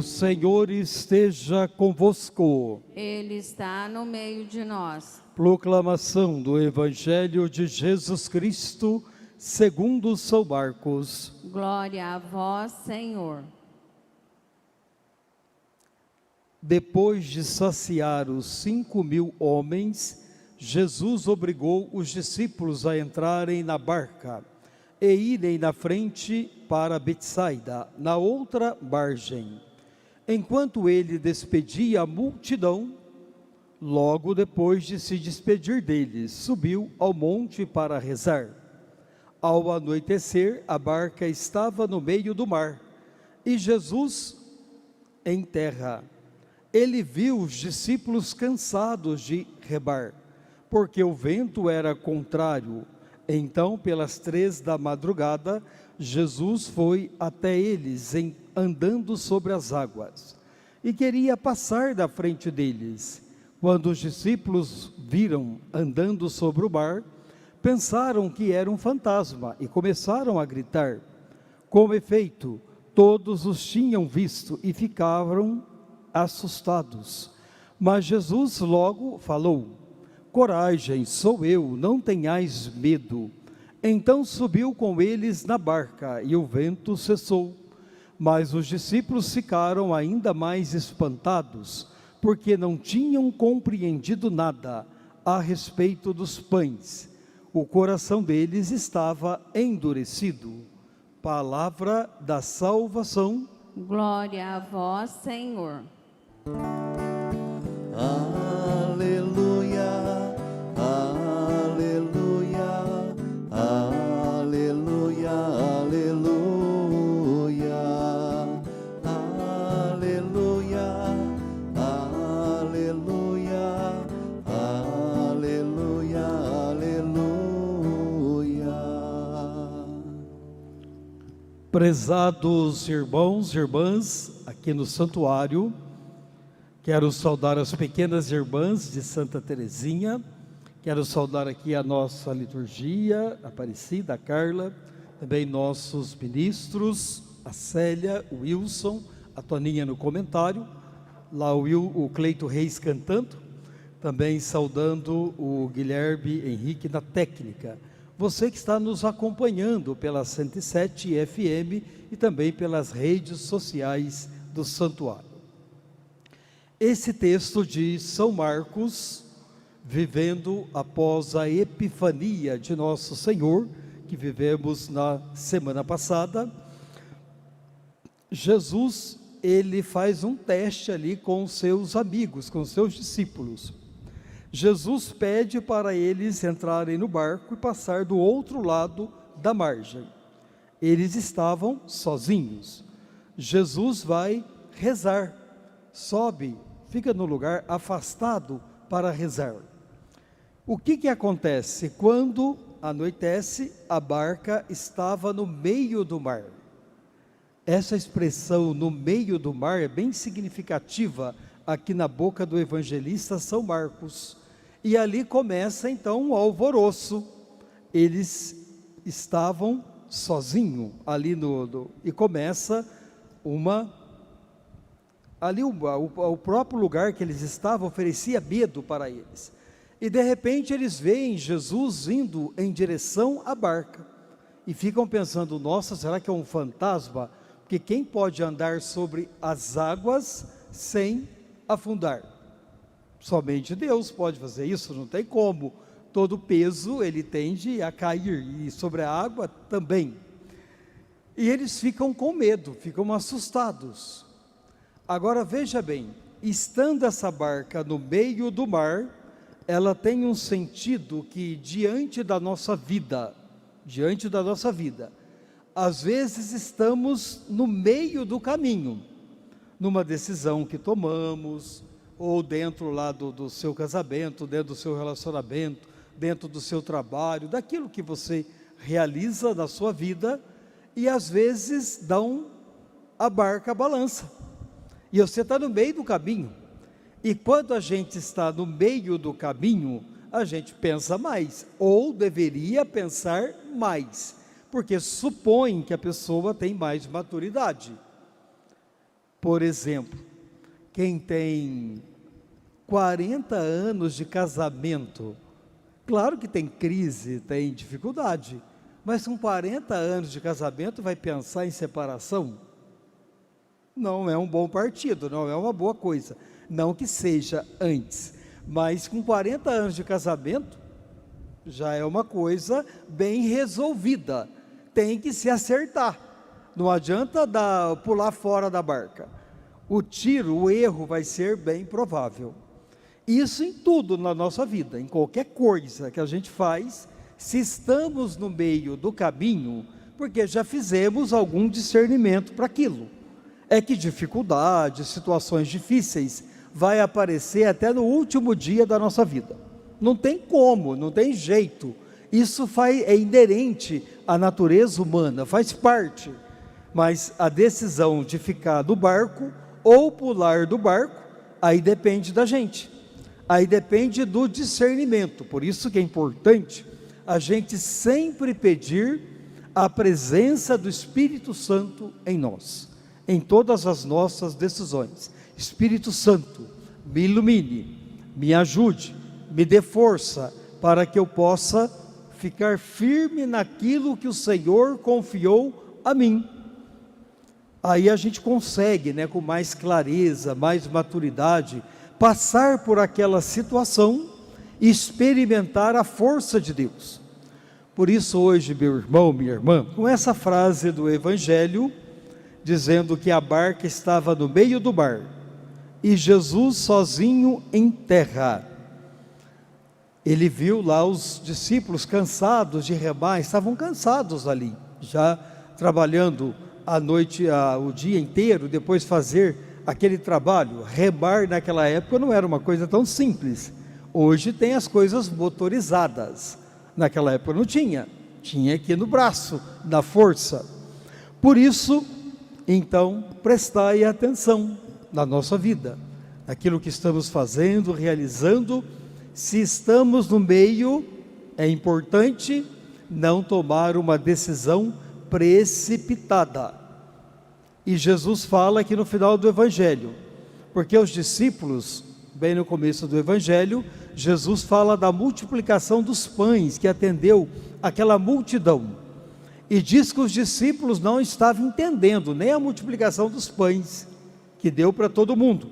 O Senhor esteja convosco. Ele está no meio de nós. Proclamação do Evangelho de Jesus Cristo, segundo São Marcos. Glória a vós, Senhor. Depois de saciar os 5.000 homens, Jesus obrigou os discípulos a entrarem na barca e irem na frente para Betsaida, na outra margem. Enquanto ele despedia a multidão, logo depois de se despedir deles, subiu ao monte para rezar. Ao anoitecer, a barca estava no meio do mar e Jesus em terra. Ele viu os discípulos cansados de remar, porque o vento era contrário. Então, pelas 3 da madrugada, Jesus foi até eles andando sobre as águas e queria passar da frente deles. Quando os discípulos viram andando sobre o mar, pensaram que era um fantasma e começaram a gritar. Com efeito, todos os tinham visto e ficaram assustados. Mas Jesus logo falou: coragem, sou eu, não tenhais medo. Então subiu com eles na barca e o vento cessou. Mas os discípulos ficaram ainda mais espantados, porque não tinham compreendido nada a respeito dos pães. O coração deles estava endurecido. Palavra da salvação. Glória a vós, Senhor. Aleluia, aleluia, aleluia, aleluia, aleluia, aleluia, aleluia, aleluia. Prezados irmãos e irmãs, aqui no santuário, quero saudar as pequenas irmãs de Santa Teresinha, quero saudar aqui a nossa liturgia, a Aparecida, a Carla, também nossos ministros, a Célia, o Wilson, a Toninha no comentário, lá o Cleito Reis cantando, também saudando o Guilherme Henrique na técnica. Você que está nos acompanhando pela 107 FM e também pelas redes sociais do santuário. Esse texto de São Marcos, vivendo após a Epifania de Nosso Senhor, que vivemos na semana passada, Jesus, ele faz um teste ali com os seus amigos, com os seus discípulos. Jesus pede para eles entrarem no barco e passar do outro lado da margem. Eles estavam sozinhos. Jesus vai rezar, sobe, fica no lugar afastado para rezar. O que acontece? Quando anoitece, a barca estava no meio do mar. Essa expressão no meio do mar é bem significativa aqui na boca do evangelista São Marcos. E ali começa então o alvoroço. Eles estavam sozinhos ali e começa ali o próprio lugar que eles estavam oferecia medo para eles. E de repente eles veem Jesus indo em direção à barca. E ficam pensando, nossa, será que é um fantasma? Porque quem pode andar sobre as águas sem afundar? Somente Deus pode fazer isso, não tem como. Todo peso ele tende a cair, e sobre a água também. E eles ficam com medo, ficam assustados. Agora veja bem, estando essa barca no meio do mar, ela tem um sentido que diante da nossa vida, às vezes estamos no meio do caminho, numa decisão que tomamos, ou dentro lá do seu casamento, dentro do seu relacionamento, dentro do seu trabalho, daquilo que você realiza na sua vida, e às vezes a barca balança, e você está no meio do caminho. E quando a gente está no meio do caminho, a gente pensa mais, ou deveria pensar mais, porque supõe que a pessoa tem mais maturidade. Por exemplo, quem tem 40 anos de casamento, claro que tem crise, tem dificuldade, mas com 40 anos de casamento vai pensar em separação? Não é um bom partido, não é uma boa coisa. Não que seja antes, mas com 40 anos de casamento, já é uma coisa bem resolvida. Tem que se acertar. Não adianta pular fora da barca. O erro vai ser bem provável. Isso em tudo na nossa vida, em qualquer coisa que a gente faz, se estamos no meio do caminho, porque já fizemos algum discernimento para aquilo. É que dificuldades, situações difíceis, vai aparecer até no último dia da nossa vida. Não tem como, não tem jeito. Isso é inerente à natureza humana, faz parte. Mas a decisão de ficar no barco ou pular do barco, aí depende da gente. Aí depende do discernimento. Por isso que é importante a gente sempre pedir a presença do Espírito Santo em nós, em todas as nossas decisões. Espírito Santo, me ilumine, me ajude, me dê força para que eu possa ficar firme naquilo que o Senhor confiou a mim. Aí a gente consegue, com mais clareza, mais maturidade, passar por aquela situação e experimentar a força de Deus. Por isso hoje, meu irmão, minha irmã, com essa frase do Evangelho, dizendo que a barca estava no meio do mar, e Jesus sozinho em terra. Ele viu lá os discípulos cansados de remar, estavam cansados ali, já trabalhando a noite, o dia inteiro, depois fazer aquele trabalho. Remar naquela época não era uma coisa tão simples. Hoje tem as coisas motorizadas, naquela época não tinha aqui no braço, na força. Por isso, então, prestai atenção na nossa vida, naquilo que estamos fazendo, realizando. Se estamos no meio, é importante não tomar uma decisão precipitada. E Jesus fala aqui no final do Evangelho, porque os discípulos, bem no começo do Evangelho, Jesus fala da multiplicação dos pães, que atendeu aquela multidão, e diz que os discípulos não estavam entendendo nem a multiplicação dos pães, que deu para todo mundo.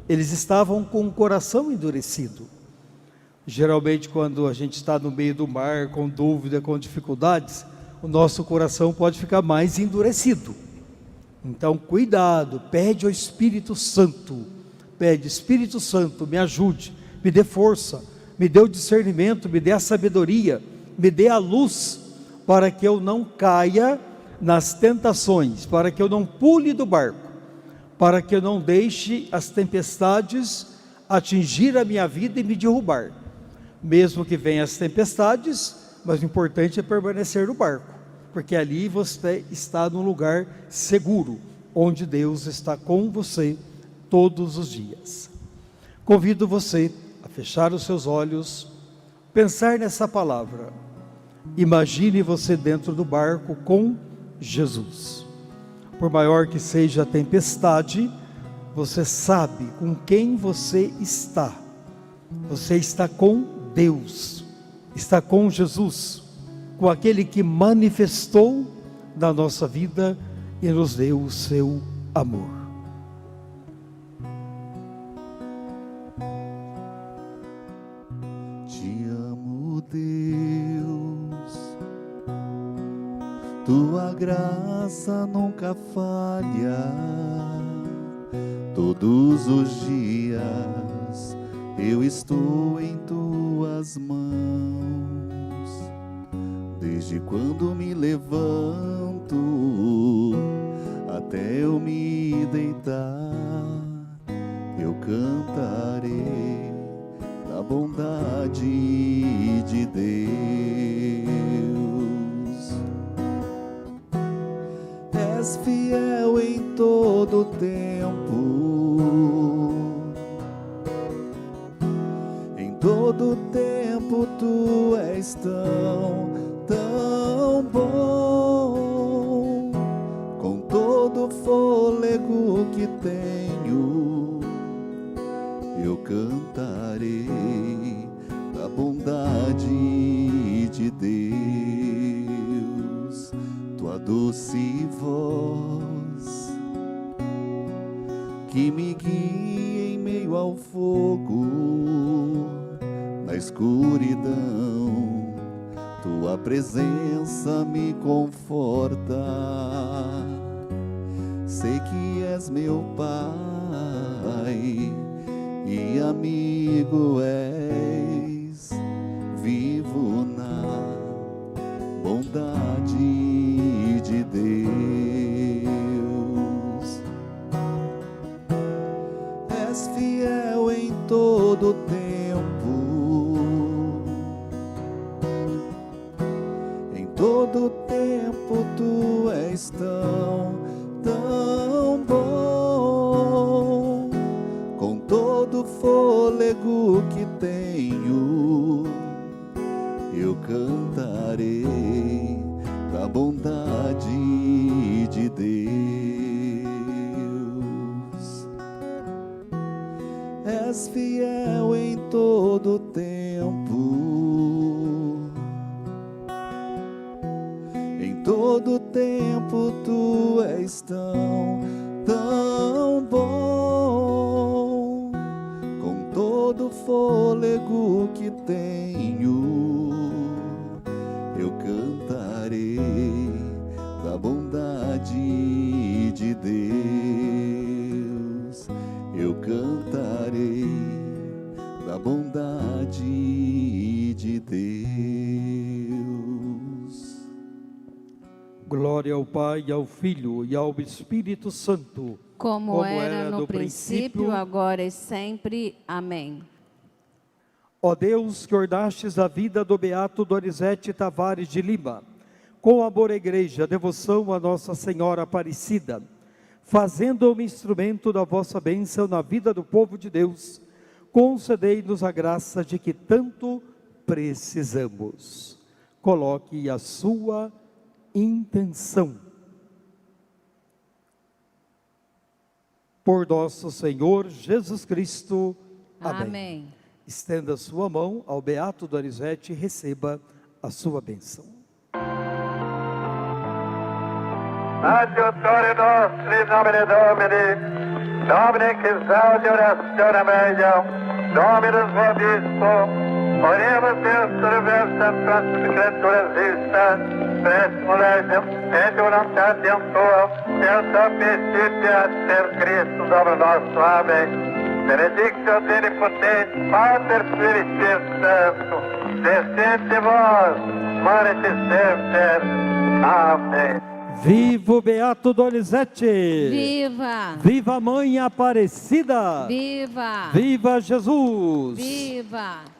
Eles estavam com o coração endurecido. Geralmente quando a gente está no meio do mar, com dúvida, com dificuldades, o nosso coração pode ficar mais endurecido. Então cuidado, pede ao Espírito Santo, pede: Espírito Santo, me ajude, me dê força, me dê o discernimento, me dê a sabedoria, me dê a luz, para que eu não caia nas tentações, para que eu não pule do barco, para que eu não deixe as tempestades atingir a minha vida e me derrubar. Mesmo que venham as tempestades, mas o importante é permanecer no barco, porque ali você está num lugar seguro, onde Deus está com você todos os dias. Convido você a fechar os seus olhos, pensar nessa palavra. Imagine você dentro do barco com Jesus. Por maior que seja a tempestade, você sabe com quem você está. Você está com Deus, está com Jesus, com aquele que manifestou na nossa vida e nos deu o seu amor. Te amo, Deus, tua graça nunca falha. Todos os dias eu estou em tuas mãos. Desde quando me levanto até eu me deitar, eu cantarei da bondade de Deus. És fiel em todo tempo, todo tempo tu és tão bom. Com todo o fôlego que tenho, eu cantarei da bondade de Deus. Tua doce voz que me guia em meio ao fogo, na escuridão, tua presença me conforta. Sei que és meu Pai e amigo és, vivo na bondade de Deus. És fiel em todo tempo, em todo tempo tu és tão bom. Com todo fôlego que tenho, eu cantarei da bondade de Deus. És fiel em todo tempo, em todo tempo tu és tão bom. Com todo fôlego que tenho, eu cantarei da bondade de Deus. Eu cantarei da bondade de Deus. Glória ao Pai, ao Filho e ao Espírito Santo, como era no princípio, agora e sempre. Amém. Ó Deus, que ordastes a vida do beato Donizete Tavares de Lima, com amor à Igreja, devoção a Nossa Senhora Aparecida, fazendo-o um instrumento da vossa bênção na vida do povo de Deus, concedei-nos a graça de que tanto precisamos. Coloque a sua intenção. Por nosso Senhor Jesus Cristo. Amém. Amém. Estenda sua mão ao beato Donizete e receba a sua bênção. Adiutori nostri nomine Domini, Domine qui saudio ratione meglio, Dominus vobisco, oremos Deus versa francis creaturas vista, prestimo legem, et voluntatem tua, et sapicitia ter Christus Domino nostro. Amém. Benedictio Omnipotens, Pater Spiritus Sanctus, descende vos, manete semper. Amém. Viva o beato Donizete! Viva! Viva a Mãe Aparecida! Viva! Viva Jesus! Viva!